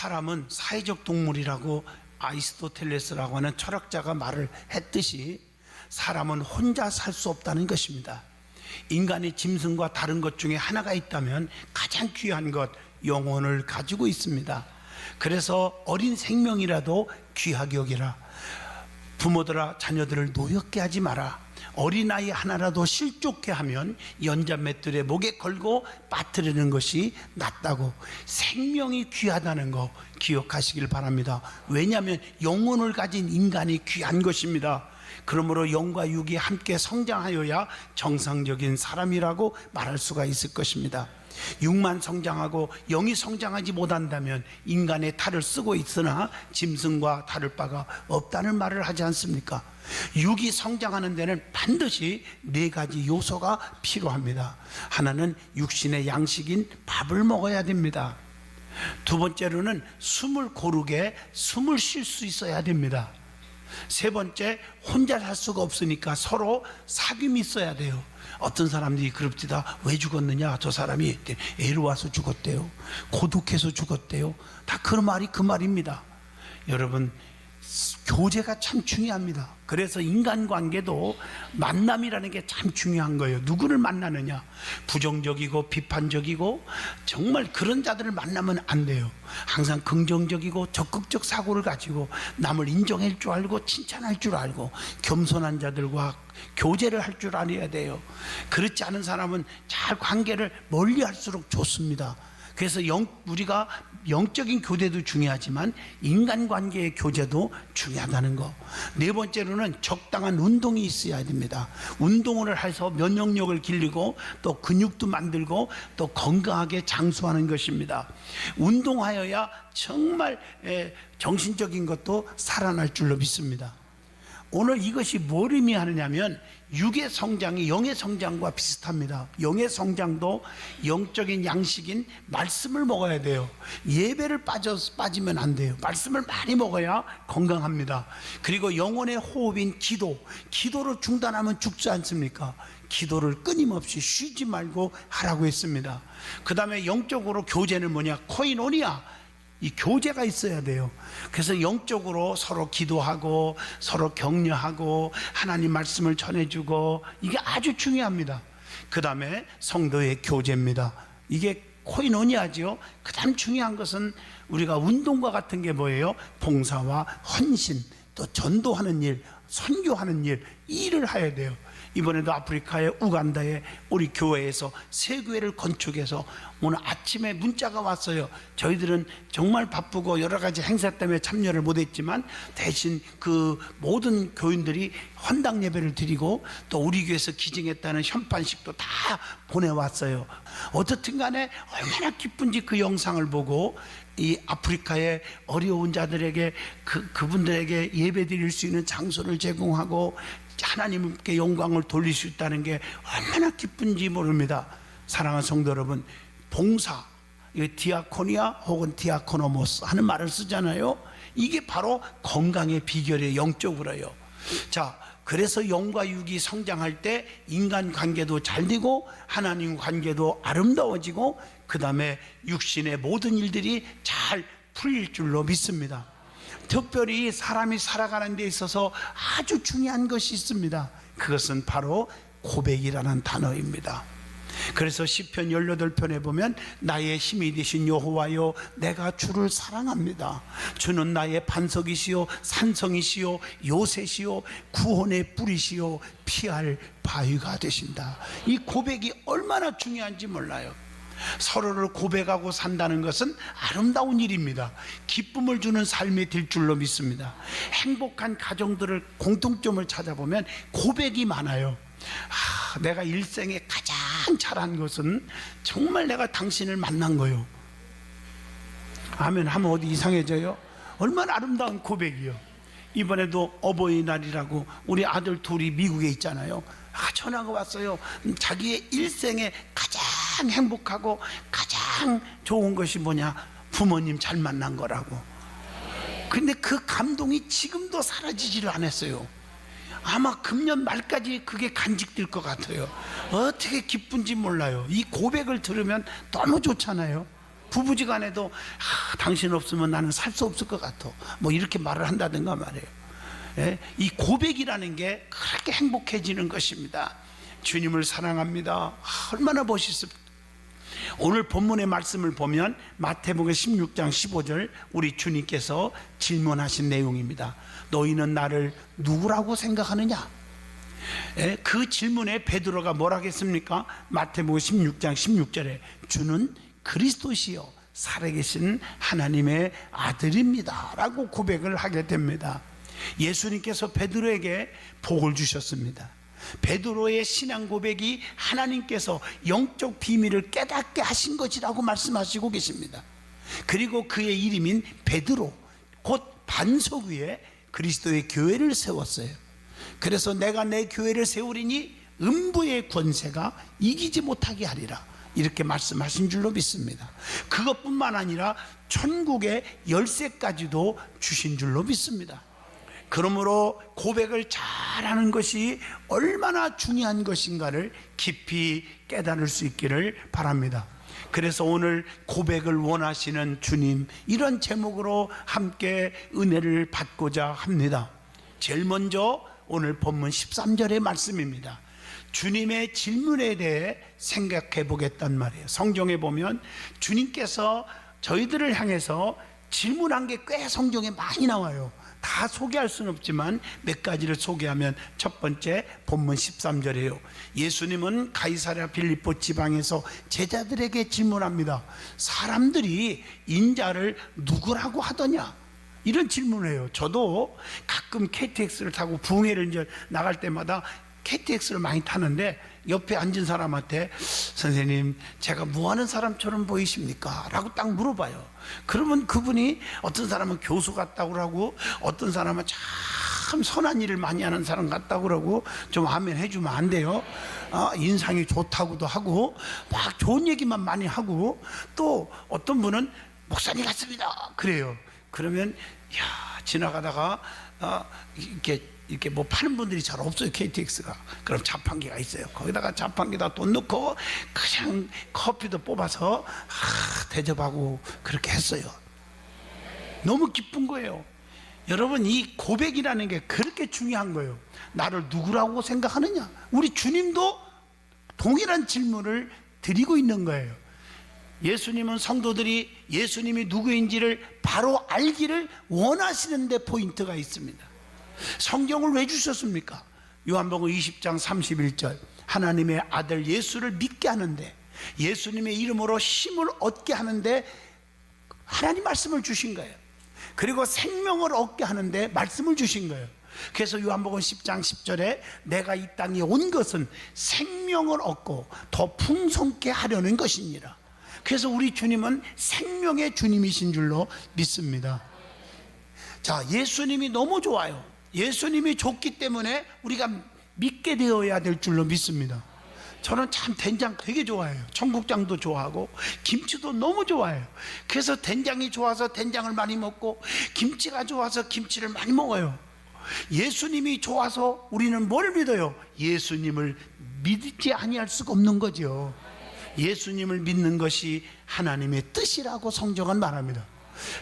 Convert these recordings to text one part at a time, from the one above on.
사람은 사회적 동물이라고 아리스토텔레스라고 하는 철학자가 말을 했듯이 사람은 혼자 살 수 없다는 것입니다. 인간이 짐승과 다른 것 중에 하나가 있다면 가장 귀한 것, 영혼을 가지고 있습니다. 그래서 어린 생명이라도 귀하게 여기라. 부모들아 자녀들을 노엽게 하지 마라. 어린아이 하나라도 실족해 하면 연자맷돌에 목에 걸고 빠뜨리는 것이 낫다고. 생명이 귀하다는 거 기억하시길 바랍니다. 왜냐하면 영혼을 가진 인간이 귀한 것입니다. 그러므로 영과 육이 함께 성장하여야 정상적인 사람이라고 말할 수가 있을 것입니다. 육만 성장하고 영이 성장하지 못한다면 인간의 탈을 쓰고 있으나 짐승과 다를 바가 없다는 말을 하지 않습니까? 육이 성장하는 데는 반드시 네 가지 요소가 필요합니다. 하나는 육신의 양식인 밥을 먹어야 됩니다. 두 번째로는 숨을 고르게 숨을 쉴 수 있어야 됩니다. 세 번째, 혼자 살 수가 없으니까 서로 사귐이 있어야 돼요. 어떤 사람들이 그럽디다. 왜 죽었느냐? 저 사람이 애로 와서 죽었대요. 고독해서 죽었대요. 다 그 말이 그 말입니다. 여러분, 교제가 참 중요합니다. 그래서 인간관계도 만남이라는 게 참 중요한 거예요. 누구를 만나느냐? 부정적이고 비판적이고 정말 그런 자들을 만나면 안 돼요. 항상 긍정적이고 적극적 사고를 가지고 남을 인정할 줄 알고 칭찬할 줄 알고 겸손한 자들과 교제를 할 줄 알아야 돼요. 그렇지 않은 사람은 잘 관계를 멀리 할수록 좋습니다. 그래서 우리가 영적인 교제도 중요하지만 인간관계의 교제도 중요하다는 거. 네 번째로는 적당한 운동이 있어야 됩니다. 운동을 해서 면역력을 길리고 또 근육도 만들고 또 건강하게 장수하는 것입니다. 운동하여야 정말 정신적인 것도 살아날 줄로 믿습니다. 오늘 이것이 뭘 의미하느냐면 육의 성장이 영의 성장과 비슷합니다. 영의 성장도 영적인 양식인 말씀을 먹어야 돼요. 예배를 빠지면 안 돼요. 말씀을 많이 먹어야 건강합니다. 그리고 영혼의 호흡인 기도를 중단하면 죽지 않습니까? 기도를 끊임없이 쉬지 말고 하라고 했습니다. 그 다음에 영적으로 교제는 뭐냐? 코이노니아, 이 교제가 있어야 돼요. 그래서 영적으로 서로 기도하고 서로 격려하고 하나님 말씀을 전해주고 이게 아주 중요합니다. 그 다음에 성도의 교제입니다. 이게 코이노니아죠. 그 다음 중요한 것은 우리가 운동과 같은 게 뭐예요? 봉사와 헌신, 또 전도하는 일, 선교하는 일, 이 일을 해야 돼요. 이번에도 아프리카의 우간다에 우리 교회에서 새 교회를 건축해서 오늘 아침에 문자가 왔어요. 저희들은 정말 바쁘고 여러 가지 행사 때문에 참여를 못했지만 대신 그 모든 교인들이 헌당 예배를 드리고 또 우리 교회에서 기증했다는 현판식도 다 보내왔어요. 어떻든 간에 얼마나 기쁜지 그 영상을 보고 이 아프리카의 어려운 자들에게 그분들에게 예배 드릴 수 있는 장소를 제공하고 하나님께 영광을 돌릴 수 있다는 게 얼마나 기쁜지 모릅니다. 사랑하는 성도 여러분, 봉사, 디아코니아 혹은 디아코노모스 하는 말을 쓰잖아요. 이게 바로 건강의 비결이에요. 영적으로요. 자, 그래서 영과 육이 성장할 때 인간 관계도 잘 되고 하나님 관계도 아름다워지고 그 다음에 육신의 모든 일들이 잘 풀릴 줄로 믿습니다. 특별히 사람이 살아가는 데 있어서 아주 중요한 것이 있습니다. 그것은 바로 고백이라는 단어입니다. 그래서 시편 18편에 보면 나의 힘이 되신 여호와여 내가 주를 사랑합니다. 주는 나의 반석이시요 산성이시요 요새시요 구원의 뿌리시요 피할 바위가 되신다. 이 고백이 얼마나 중요한지 몰라요. 서로를 고백하고 산다는 것은 아름다운 일입니다. 기쁨을 주는 삶이 될 줄로 믿습니다. 행복한 가정들을 공통점을 찾아보면 고백이 많아요. 내가 일생에 가장 잘한 것은 정말 내가 당신을 만난 거요. 아멘 하면 어디 이상해져요? 얼마나 아름다운 고백이요. 이번에도 어버이날이라고 우리 아들 둘이 미국에 있잖아요. 전화가 왔어요. 자기의 일생에 가장 행복하고 가장 좋은 것이 뭐냐? 부모님 잘 만난 거라고. 근데 그 감동이 지금도 사라지지를 않았어요. 아마 금년 말까지 그게 간직될 것 같아요. 어떻게 기쁜지 몰라요. 이 고백을 들으면 너무 좋잖아요. 부부지간에도 당신 없으면 나는 살 수 없을 것 같아, 뭐 이렇게 말을 한다든가 말이에요. 예? 이 고백이라는 게 그렇게 행복해지는 것입니다. 주님을 사랑합니다. 얼마나 멋있습니까? 오늘 본문의 말씀을 보면 마태복음 16장 15절 우리 주님께서 질문하신 내용입니다. 너희는 나를 누구라고 생각하느냐? 예? 그 질문에 베드로가 뭐라 했습니까? 마태복음 16장 16절에 주는 그리스도시요 살아계신 하나님의 아들입니다 라고 고백을 하게 됩니다. 예수님께서 베드로에게 복을 주셨습니다. 베드로의 신앙 고백이 하나님께서 영적 비밀을 깨닫게 하신 것이라고 말씀하시고 계십니다. 그리고 그의 이름인 베드로, 곧 반석 위에 그리스도의 교회를 세웠어요. 그래서 내가 내 교회를 세우리니 음부의 권세가 이기지 못하게 하리라, 이렇게 말씀하신 줄로 믿습니다. 그것뿐만 아니라 천국의 열쇠까지도 주신 줄로 믿습니다. 그러므로 고백을 잘하는 것이 얼마나 중요한 것인가를 깊이 깨달을 수 있기를 바랍니다. 그래서 오늘 고백을 원하시는 주님, 이런 제목으로 함께 은혜를 받고자 합니다. 제일 먼저 오늘 본문 13절의 말씀입니다. 주님의 질문에 대해 생각해 보겠단 말이에요. 성경에 보면 주님께서 저희들을 향해서 질문한 게 꽤 성경에 많이 나와요. 다 소개할 수는 없지만 몇 가지를 소개하면, 첫 번째 본문 13절이에요. 예수님은 가이사랴 빌립보 지방에서 제자들에게 질문합니다. 사람들이 인자를 누구라고 하더냐? 이런 질문을 해요. 저도 가끔 KTX를 타고 부흥회를 이제 나갈 때마다 KTX를 많이 타는데 옆에 앉은 사람한테 선생님 제가 뭐 하는 사람처럼 보이십니까? 라고 딱 물어봐요. 그러면 그분이 어떤 사람은 교수 같다고 그러고 어떤 사람은 참 선한 일을 많이 하는 사람 같다고 그러고 좀 아멘 해주면 안 돼요? 인상이 좋다고도 하고 막 좋은 얘기만 많이 하고, 또 어떤 분은 목사님 같습니다 그래요. 그러면 지나가다가 이렇게 뭐 파는 분들이 잘 없어요, KTX가. 그럼 자판기가 있어요. 거기다가 자판기다 돈 넣고 그냥 커피도 뽑아서 대접하고 그렇게 했어요. 너무 기쁜 거예요. 여러분, 이 고백이라는 게 그렇게 중요한 거예요. 나를 누구라고 생각하느냐? 우리 주님도 동일한 질문을 드리고 있는 거예요. 예수님은 성도들이 예수님이 누구인지를 바로 알기를 원하시는 데 포인트가 있습니다. 성경을 왜 주셨습니까? 요한복음 20장 31절 하나님의 아들 예수를 믿게 하는데, 예수님의 이름으로 힘을 얻게 하는데 하나님 말씀을 주신 거예요. 그리고 생명을 얻게 하는데 말씀을 주신 거예요. 그래서 요한복음 10장 10절에 내가 이 땅에 온 것은 생명을 얻고 더 풍성케 하려는 것이니라. 그래서 우리 주님은 생명의 주님이신 줄로 믿습니다. 자, 예수님이 너무 좋아요. 예수님이 좋기 때문에 우리가 믿게 되어야 될 줄로 믿습니다. 저는 참 된장 되게 좋아해요. 청국장도 좋아하고 김치도 너무 좋아해요. 그래서 된장이 좋아서 된장을 많이 먹고, 김치가 좋아서 김치를 많이 먹어요. 예수님이 좋아서 우리는 뭘 믿어요? 예수님을 믿지 아니할 수가 없는 거죠. 예수님을 믿는 것이 하나님의 뜻이라고 성경은 말합니다.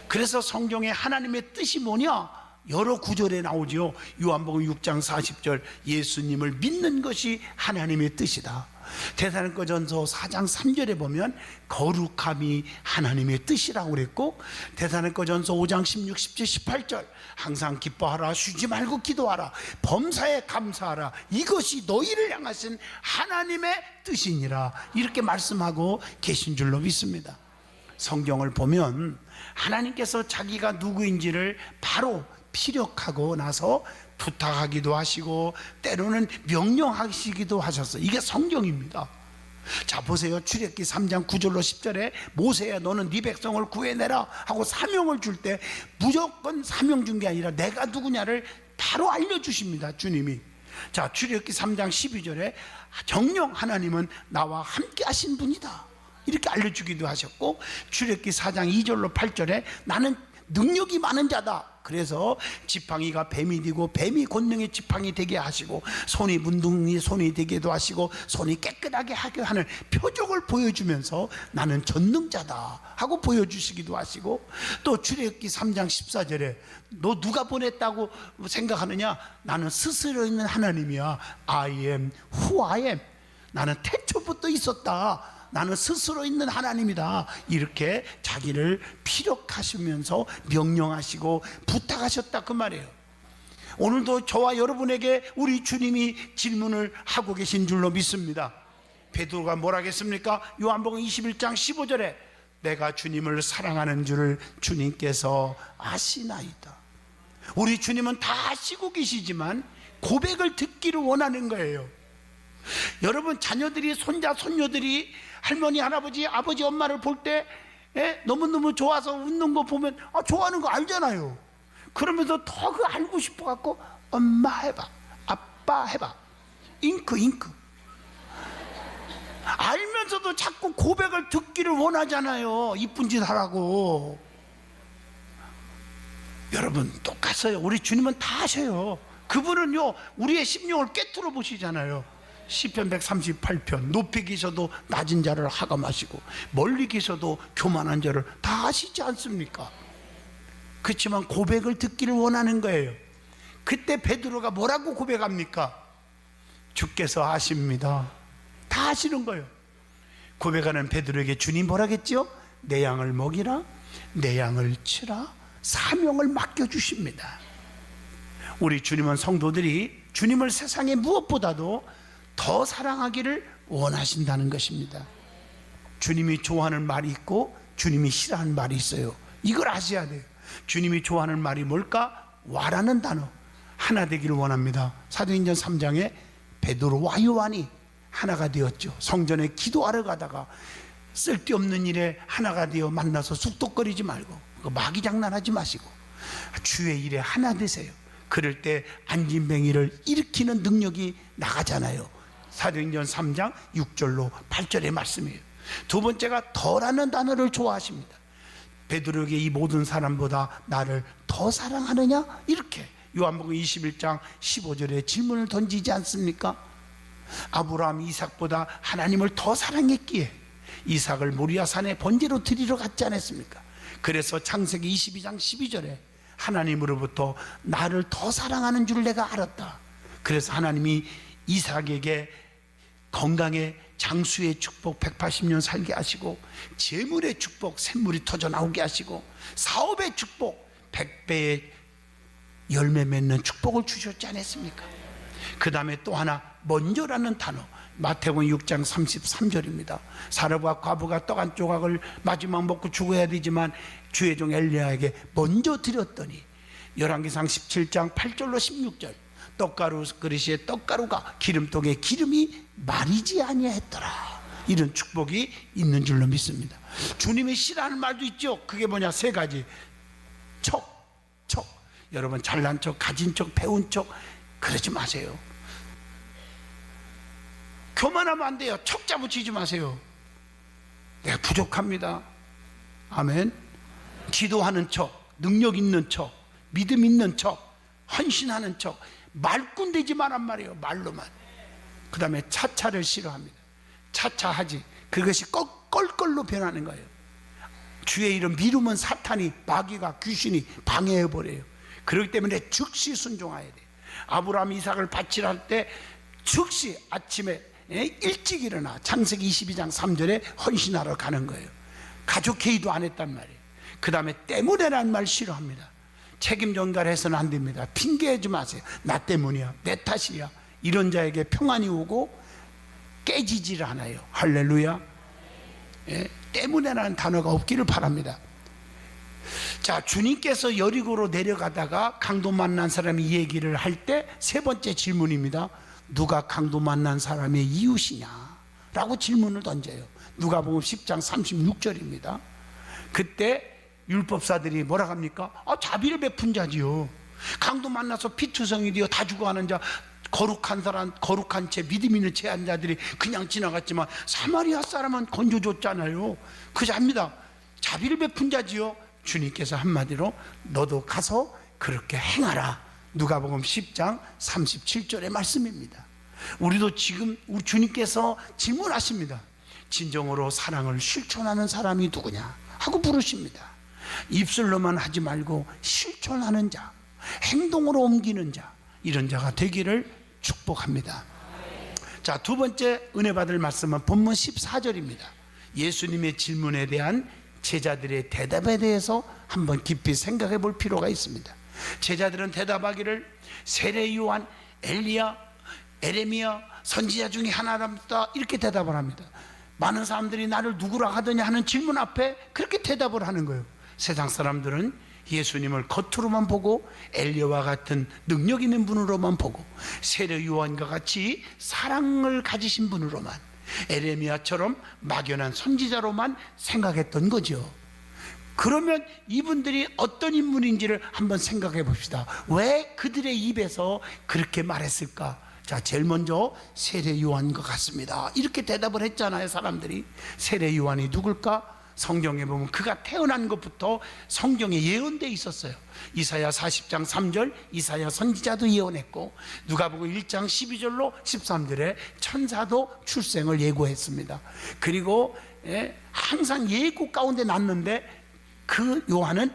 그래서 성경에 하나님의 뜻이 뭐냐? 여러 구절에 나오죠. 요한복음 6장 40절 예수님을 믿는 것이 하나님의 뜻이다. 데살로니가전서 4장 3절에 보면 거룩함이 하나님의 뜻이라고 그랬고, 데살로니가전서 5장 16, 17, 18절 항상 기뻐하라, 쉬지 말고 기도하라, 범사에 감사하라, 이것이 너희를 향하신 하나님의 뜻이니라, 이렇게 말씀하고 계신 줄로 믿습니다. 성경을 보면 하나님께서 자기가 누구인지를 바로 피력하고 나서 부탁하기도 하시고 때로는 명령하시기도 하셨어요. 이게 성경입니다. 자, 보세요. 출애굽기 3장 9절로 10절에 모세야 너는 네 백성을 구해내라 하고 사명을 줄 때 무조건 사명 준 게 아니라 내가 누구냐를 바로 알려주십니다, 주님이. 자, 출애굽기 3장 12절에 정녕 하나님은 나와 함께 하신 분이다, 이렇게 알려주기도 하셨고, 출애굽기 4장 2절로 8절에 나는 능력이 많은 자다, 그래서 지팡이가 뱀이 되고 뱀이 권능의 지팡이 되게 하시고 손이 문둥이 손이 되게도 하시고 손이 깨끗하게 하게 하는 표적을 보여주면서 나는 전능자다 하고 보여주시기도 하시고, 또 출애굽기 3장 14절에 너 누가 보냈다고 생각하느냐? 나는 스스로 있는 하나님이야. I am who I am. 나는 태초부터 있었다. 나는 스스로 있는 하나님이다. 이렇게 자기를 피력하시면서 명령하시고 부탁하셨다 그 말이에요. 오늘도 저와 여러분에게 우리 주님이 질문을 하고 계신 줄로 믿습니다. 베드로가 뭐라 했습니까? 요한복음 21장 15절에 내가 주님을 사랑하는 줄을 주님께서 아시나이다. 우리 주님은 다 아시고 계시지만 고백을 듣기를 원하는 거예요. 여러분, 자녀들이, 손자, 손녀들이 할머니, 할아버지, 아버지, 엄마를 볼 때 너무너무 좋아서 웃는 거 보면 좋아하는 거 알잖아요. 그러면서 더 그 알고 싶어 갖고 엄마 해봐, 아빠 해봐, 잉크 알면서도 자꾸 고백을 듣기를 원하잖아요. 이쁜 짓 하라고. 여러분, 똑같아요. 우리 주님은 다 아셔요. 그분은요 우리의 심령을 꿰뚫어 보시잖아요. 시편 138편 높이 계셔도 낮은 자를 하감하시고 멀리 계셔도 교만한 자를 다 아시지 않습니까? 그렇지만 고백을 듣기를 원하는 거예요. 그때 베드로가 뭐라고 고백합니까? 주께서 아십니다. 다 아시는 거예요. 고백하는 베드로에게 주님 뭐라겠죠? 내 양을 먹이라, 내 양을 치라, 사명을 맡겨주십니다. 우리 주님은 성도들이 주님을 세상에 무엇보다도 더 사랑하기를 원하신다는 것입니다. 주님이 좋아하는 말이 있고 주님이 싫어하는 말이 있어요. 이걸 아셔야 돼요. 주님이 좋아하는 말이 뭘까? 와라는 단어. 하나 되기를 원합니다. 사도행전 3장에 베드로와 요한이 하나가 되었죠. 성전에 기도하러 가다가 쓸데없는 일에 하나가 되어 만나서 쑥덕거리지 말고 마귀 장난하지 마시고 주의 일에 하나 되세요. 그럴 때 안진뱅이를 일으키는 능력이 나가잖아요. 사도행전 3장 6절로 8절의 말씀이에요. 두 번째가 더라는 단어를 좋아하십니다. 베드로에게 이 모든 사람보다 나를 더 사랑하느냐? 이렇게 요한복음 21장 15절에 질문을 던지지 않습니까? 아브라함 이삭보다 하나님을 더 사랑했기에 이삭을 모리아산에 번제로 드리러 갔지 않았습니까? 그래서 창세기 22장 12절에 하나님으로부터 나를 더 사랑하는 줄 내가 알았다. 그래서 하나님이 이삭에게 건강의 장수의 축복 180년 살게 하시고 재물의 축복 샘물이 터져 나오게 하시고 사업의 축복 100배의 열매 맺는 축복을 주셨지 않았습니까? 그 다음에 또 하나 먼저라는 단어, 마태복음 6장 33절입니다. 사람과 과부가 떡 한 조각을 마지막 먹고 죽어야 되지만 주의 종 엘리야에게 먼저 드렸더니 열왕기상 17장 8절로 16절 떡가루 그릇에 떡가루가 기름통에 기름이 마르지 아니하였더라. 이런 축복이 있는 줄로 믿습니다. 주님이 싫어하는 말도 있죠. 그게 뭐냐? 세 가지. 척. 여러분, 잘난 척, 가진 척, 배운 척 그러지 마세요. 교만하면 안 돼요. 척자 붙이지 마세요. 내가 부족합니다. 아멘. 기도하는 척, 능력 있는 척, 믿음 있는 척, 헌신하는 척, 말꾼 되지 말란 말이에요. 말로만. 그 다음에 차차를 싫어합니다. 차차하지. 그것이 껄껄로 변하는 거예요. 주의 이름 미루면 사탄이, 마귀가, 귀신이 방해해버려요. 그렇기 때문에 즉시 순종해야 돼요. 아브라함 이삭을 바치할 때 즉시 아침에 일찍 일어나 창세기 22장 3절에 헌신하러 가는 거예요. 가족 회의도 안 했단 말이에요. 그 다음에 때문에라는 말 싫어합니다. 책임 전가해서는 안 됩니다. 핑계하지 마세요. 나 때문이야, 내 탓이야. 이런 자에게 평안이 오고 깨지질 않아요. 할렐루야. 때문에라는 단어가 없기를 바랍니다. 자, 주님께서 여리고로 내려가다가 강도 만난 사람이 이 얘기를 할 때 세 번째 질문입니다. 누가 강도 만난 사람의 이웃이냐? 라고 질문을 던져요. 누가복음 10장 36절입니다. 그때 율법사들이 뭐라 합니까? 자비를 베푼 자지요. 강도 만나서 피투성이 되어 다 죽어가는 자, 거룩한 사람, 거룩한 채, 믿음 있는 채한 자들이 그냥 지나갔지만 사마리아 사람은 건져줬잖아요. 그 자입니다. 자비를 베푼 자지요. 주님께서 한마디로 너도 가서 그렇게 행하라. 누가복음 10장 37절의 말씀입니다. 우리도 지금 우리 주님께서 질문하십니다. 진정으로 사랑을 실천하는 사람이 누구냐 하고 부르십니다. 입술로만 하지 말고 실천하는 자, 행동으로 옮기는 자, 이런 자가 되기를 축복합니다. 자, 두 번째 은혜 받을 말씀은 본문 14절입니다. 예수님의 질문에 대한 제자들의 대답에 대해서 한번 깊이 생각해 볼 필요가 있습니다. 제자들은 대답하기를 세례 요한, 엘리야, 에레미야 선지자 중에 하나랍니다. 이렇게 대답을 합니다. 많은 사람들이 나를 누구라 하더냐 하는 질문 앞에 그렇게 대답을 하는 거예요. 세상 사람들은 예수님을 겉으로만 보고 엘리야와 같은 능력 있는 분으로만 보고 세례 요한과 같이 사랑을 가지신 분으로만, 에레미야처럼 막연한 선지자로만 생각했던 거죠. 그러면 이분들이 어떤 인물인지를 한번 생각해 봅시다. 왜 그들의 입에서 그렇게 말했을까? 자, 제일 먼저 세례 요한과 같습니다. 이렇게 대답을 했잖아요. 사람들이. 세례 요한이 누굴까? 성경에 보면 그가 태어난 것부터 성경에 예언되어 있었어요. 이사야 40장 3절 이사야 선지자도 예언했고, 누가복음 1장 12절로 13절에 천사도 출생을 예고했습니다. 그리고 항상 예고 가운데 났는데 그 요한은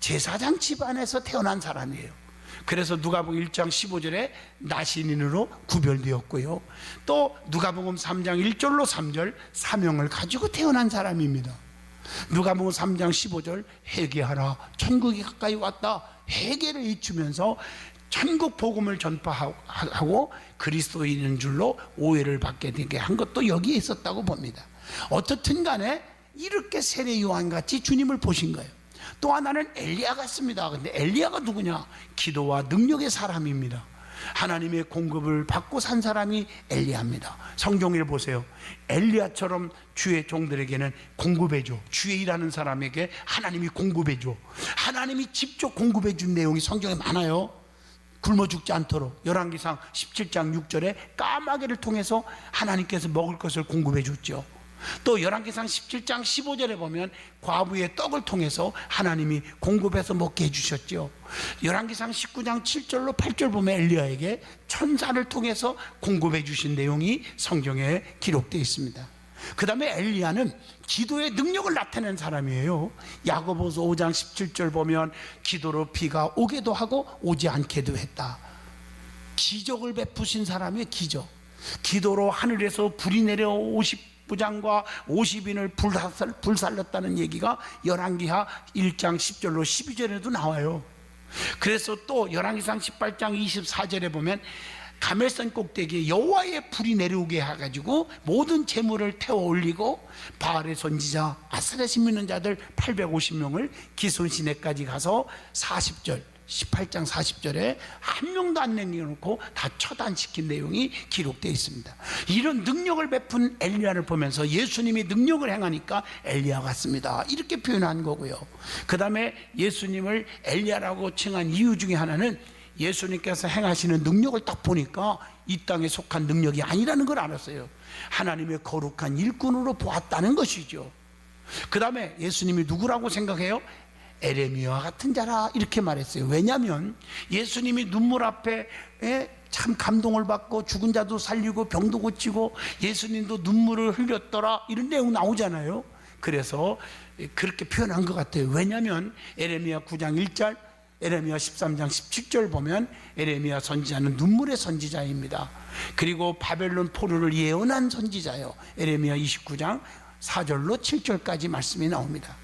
제사장 집안에서 태어난 사람이에요. 그래서 누가복음 1장 15절에 나신인으로 구별되었고요. 또 누가복음 3장 1절로 3절 사명을 가지고 태어난 사람입니다. 누가복음 3장 15절 회개하라 천국이 가까이 왔다, 회개를 잊으면서 천국 복음을 전파하고 그리스도인인 줄로 오해를 받게 되게 한 것도 여기에 있었다고 봅니다. 어떻든 간에 이렇게 세례 요한같이 주님을 보신 거예요. 또 하나는 엘리야 같습니다. 근데 엘리야가 누구냐? 기도와 능력의 사람입니다. 하나님의 공급을 받고 산 사람이 엘리야입니다. 성경을 보세요. 엘리야처럼 주의 종들에게는 공급해줘. 주의 일하는 사람에게 하나님이 공급해줘. 하나님이 직접 공급해준 내용이 성경에 많아요. 굶어 죽지 않도록 열왕기상 17장 6절에 까마귀를 통해서 하나님께서 먹을 것을 공급해 줬죠. 또 열왕기상 17장 15절에 보면 과부의 떡을 통해서 하나님이 공급해서 먹게 해주셨죠. 열왕기상 19장 7절로 8절 보면 엘리야에게 천사를 통해서 공급해 주신 내용이 성경에 기록되어 있습니다. 그 다음에 엘리야는 기도의 능력을 나타낸 사람이에요. 야고보서 5장 17절 보면 기도로 비가 오게도 하고 오지 않게도 했다. 기적을 베푸신 사람의 기적. 기도로 하늘에서 불이 내려 50부장과 50인을 불살랐다는 얘기가 열왕기하 1장 10절로 12절에도 나와요. 그래서 또 열왕기상 18장 24절에 보면 가멜산 꼭대기에 여호와의 불이 내려오게 해가지고 모든 재물을 태워 올리고 바알의 선지자 아스라시 믿는 자들 850명을 기손 시내까지 가서 40절 18장 40절에 한 명도 안 남겨놓고 다 처단시킨 내용이 기록되어 있습니다. 이런 능력을 베푼 엘리야를 보면서 예수님이 능력을 행하니까 엘리야 같습니다, 이렇게 표현한 거고요. 그 다음에 예수님을 엘리야라고 칭한 이유 중에 하나는 예수님께서 행하시는 능력을 딱 보니까 이 땅에 속한 능력이 아니라는 걸 알았어요. 하나님의 거룩한 일꾼으로 보았다는 것이죠. 그 다음에 예수님이 누구라고 생각해요? 에레미야와 같은 자라, 이렇게 말했어요. 왜냐하면 예수님이 눈물 앞에 참 감동을 받고 죽은 자도 살리고 병도 고치고 예수님도 눈물을 흘렸더라, 이런 내용 나오잖아요. 그래서 그렇게 표현한 것 같아요. 왜냐하면 에레미야 9장 1절 에레미야 13장 17절 보면 에레미야 선지자는 눈물의 선지자입니다. 그리고 바벨론 포로를 예언한 선지자요. 에레미야 29장 4절로 7절까지 말씀이 나옵니다.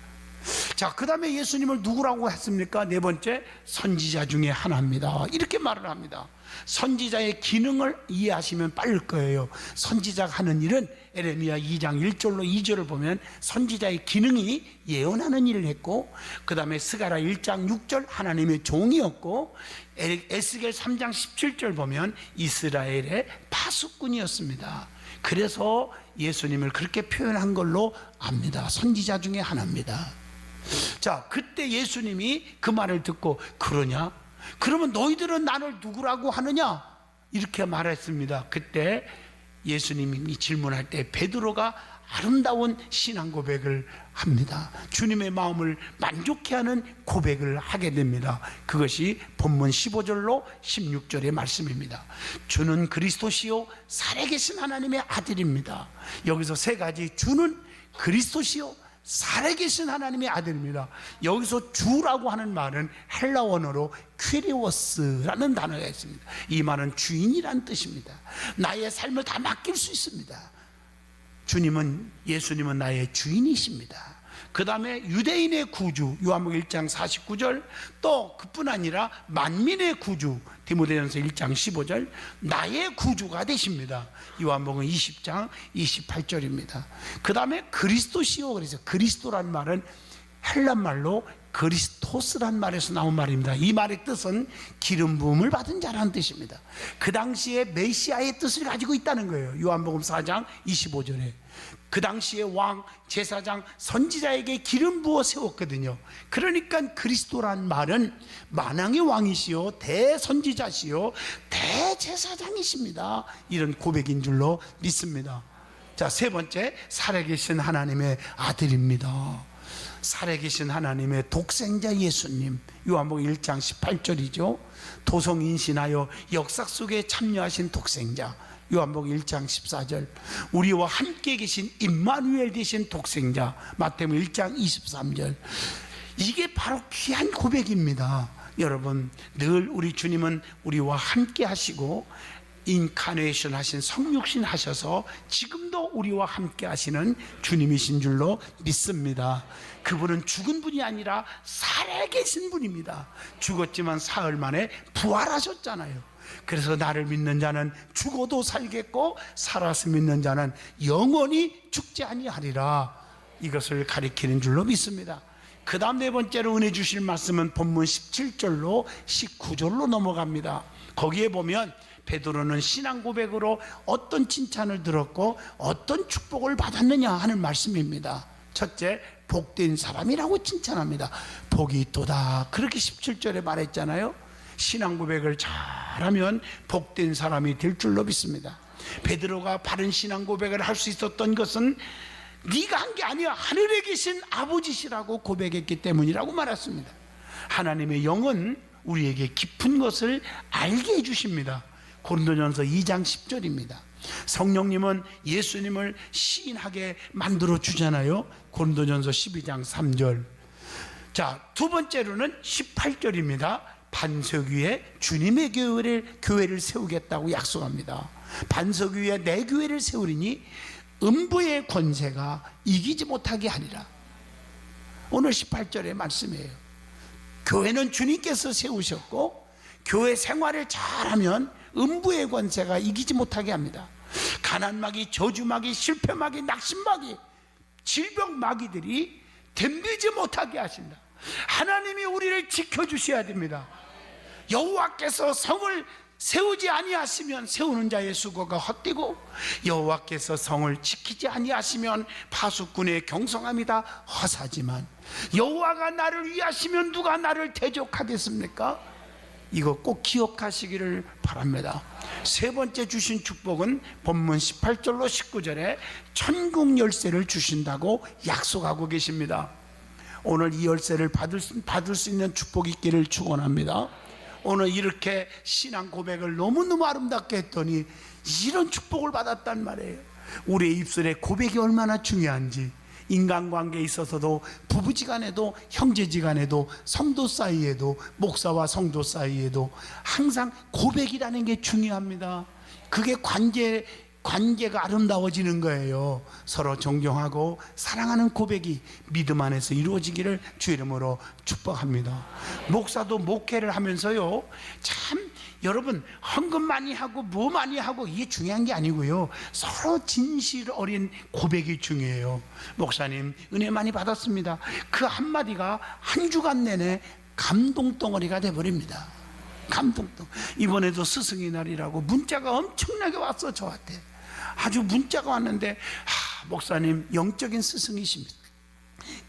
자, 그 다음에 예수님을 누구라고 했습니까? 네 번째, 선지자 중에 하나입니다, 이렇게 말을 합니다. 선지자의 기능을 이해하시면 빠를 거예요. 선지자가 하는 일은 에레미야 2장 1절로 2절을 보면 선지자의 기능이 예언하는 일을 했고, 그 다음에 스가랴 1장 6절 하나님의 종이었고, 에스겔 3장 17절 보면 이스라엘의 파수꾼이었습니다. 그래서 예수님을 그렇게 표현한 걸로 압니다. 선지자 중에 하나입니다. 자, 그때 예수님이 그 말을 듣고 그러냐? 그러면 너희들은 나를 누구라고 하느냐? 이렇게 말했습니다. 그때 예수님이 질문할 때 베드로가 아름다운 신앙 고백을 합니다. 주님의 마음을 만족해 하는 고백을 하게 됩니다. 그것이 본문 15절로 16절의 말씀입니다. 주는 그리스도시요 살아계신 하나님의 아들입니다. 여기서 세 가지, 주는 그리스도시요 살아계신 하나님의 아들입니다. 여기서 주라고 하는 말은 헬라 원어로 퀴리오스라는 단어가 있습니다. 이 말은 주인이란 뜻입니다. 나의 삶을 다 맡길 수 있습니다. 예수님은 나의 주인이십니다. 그 다음에 유대인의 구주, 요한복음 1장 49절, 또 그뿐 아니라 만민의 구주, 디모데전서 1장 15절, 나의 구주가 되십니다. 요한복음 20장 28절입니다. 그 다음에 그리스도시요, 그래서 그리스도란 말은 헬란 말로 그리스토스란 말에서 나온 말입니다. 이 말의 뜻은 기름 부음을 받은 자라는 뜻입니다. 그 당시에 메시아의 뜻을 가지고 있다는 거예요. 요한복음 4장 25절에 그 당시에 왕, 제사장, 선지자에게 기름 부어 세웠거든요. 그러니까 그리스도란 말은 만왕의 왕이시요 대선지자시요 대제사장이십니다. 이런 고백인 줄로 믿습니다. 자, 세 번째, 살아계신 하나님의 아들입니다. 살아계신 하나님의 독생자 예수님, 요한복음 1장 18절이죠. 도성인신하여 역사 속에 참여하신 독생자, 요한복음 1장 14절. 우리와 함께 계신 임마누엘 되신 독생자, 마태복음 1장 23절. 이게 바로 귀한 고백입니다. 여러분, 늘 우리 주님은 우리와 함께 하시고 인카네이션 하신, 성육신 하셔서 지금도 우리와 함께 하시는 주님이신 줄로 믿습니다. 그분은 죽은 분이 아니라 살아계신 분입니다. 죽었지만 사흘 만에 부활하셨잖아요. 그래서 나를 믿는 자는 죽어도 살겠고 살아서 믿는 자는 영원히 죽지 아니하리라, 이것을 가리키는 줄로 믿습니다. 그 다음 네 번째로 은혜 주실 말씀은 본문 17절로 19절로 넘어갑니다. 거기에 보면 베드로는 신앙 고백으로 어떤 칭찬을 들었고 어떤 축복을 받았느냐 하는 말씀입니다. 첫째, 복된 사람이라고 칭찬합니다. 복이 있도다, 그렇게 17절에 말했잖아요. 신앙 고백을 잘하면 복된 사람이 될 줄로 믿습니다. 베드로가 바른 신앙 고백을 할 수 있었던 것은 네가 한 게 아니야, 하늘에 계신 아버지시라고 고백했기 때문이라고 말했습니다. 하나님의 영은 우리에게 깊은 것을 알게 해주십니다. 고린도전서 2장 10절입니다. 성령님은 예수님을 시인하게 만들어 주잖아요. 고린도전서 12장 3절. 자, 두 번째로는 18절입니다. 반석 위에 주님의 교회를 세우겠다고 약속합니다. 반석 위에 내 교회를 세우리니 음부의 권세가 이기지 못하게 하리라. 오늘 18절의 말씀이에요. 교회는 주님께서 세우셨고 교회 생활을 잘하면 음부의 권세가 이기지 못하게 합니다. 가난마귀, 저주마귀, 실패마귀, 낙심마귀, 질병마귀들이 덤비지 못하게 하신다. 하나님이 우리를 지켜주셔야 됩니다. 여호와께서 성을 세우지 아니하시면 세우는 자의 수고가 헛되고, 여호와께서 성을 지키지 아니하시면 파수꾼의 경성함이 다 허사지만, 여호와가 나를 위하시면 누가 나를 대적하겠습니까? 이거 꼭 기억하시기를 바랍니다. 세 번째 주신 축복은 본문 18절로 19절에 천국 열쇠를 주신다고 약속하고 계십니다. 오늘 이 열쇠를 받을 수 있는 축복이 있기를 축원합니다. 오늘 이렇게 신앙 고백을 너무너무 아름답게 했더니 이런 축복을 받았단 말이에요. 우리의 입술에 고백이 얼마나 중요한지, 인간관계에 있어서도 부부지간에도 형제지간에도 성도 사이에도 목사와 성도 사이에도 항상 고백이라는 게 중요합니다. 그게 관계가 아름다워지는 거예요. 서로 존경하고 사랑하는 고백이 믿음 안에서 이루어지기를 주 이름으로 축복합니다. 목사도 목회를 하면서요, 참 여러분, 헌금 많이 하고 뭐 많이 하고 이게 중요한 게 아니고요, 서로 진실 어린 고백이 중요해요. 목사님 은혜 많이 받았습니다. 그 한마디가 한 주간 내내 감동 덩어리가 돼버립니다. 감동덩. 이번에도 스승의 날이라고 문자가 엄청나게 왔어. 저한테 아주 문자가 왔는데, 목사님 영적인 스승이십니다.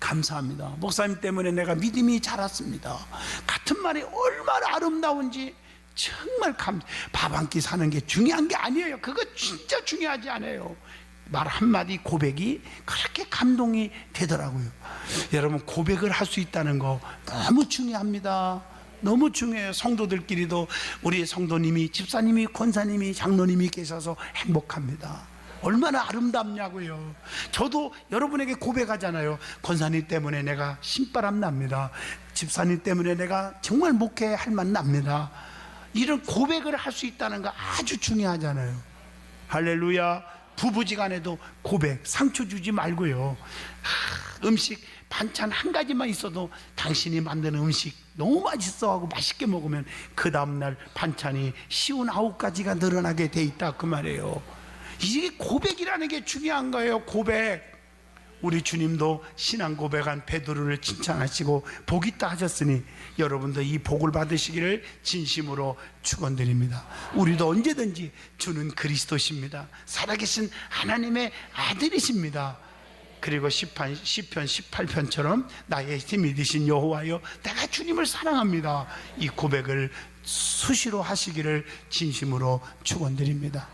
감사합니다. 목사님 때문에 내가 믿음이 자랐습니다. 같은 말이 얼마나 아름다운지 정말 밥 한 끼 사는 게 중요한 게 아니에요. 그거 진짜 중요하지 않아요. 말 한마디 고백이 그렇게 감동이 되더라고요. 여러분, 고백을 할 수 있다는 거 너무 중요합니다. 너무 중요해요. 성도들끼리도 우리 성도님이, 집사님이, 권사님이, 장로님이 계셔서 행복합니다. 얼마나 아름답냐고요. 저도 여러분에게 고백하잖아요. 권사님 때문에 내가 신바람 납니다. 집사님 때문에 내가 정말 목회할 만 납니다. 이런 고백을 할 수 있다는 거 아주 중요하잖아요. 할렐루야. 부부지간에도 고백, 상처 주지 말고요. 음식 반찬 한 가지만 있어도 당신이 만드는 음식 너무 맛있어하고 맛있게 먹으면 그 다음날 반찬이 59가지가 늘어나게 돼 있다, 그 말이에요. 이게 고백이라는 게 중요한 거예요. 고백. 우리 주님도 신앙 고백한 베드로를 칭찬하시고 복 있다 하셨으니 여러분도 이 복을 받으시기를 진심으로 축원드립니다. 우리도 언제든지 주는 그리스도십니다. 살아계신 하나님의 아들이십니다. 그리고 시편 18편처럼 나의 힘이 되신 여호와여, 내가 주님을 사랑합니다. 이 고백을 수시로 하시기를 진심으로 축원드립니다.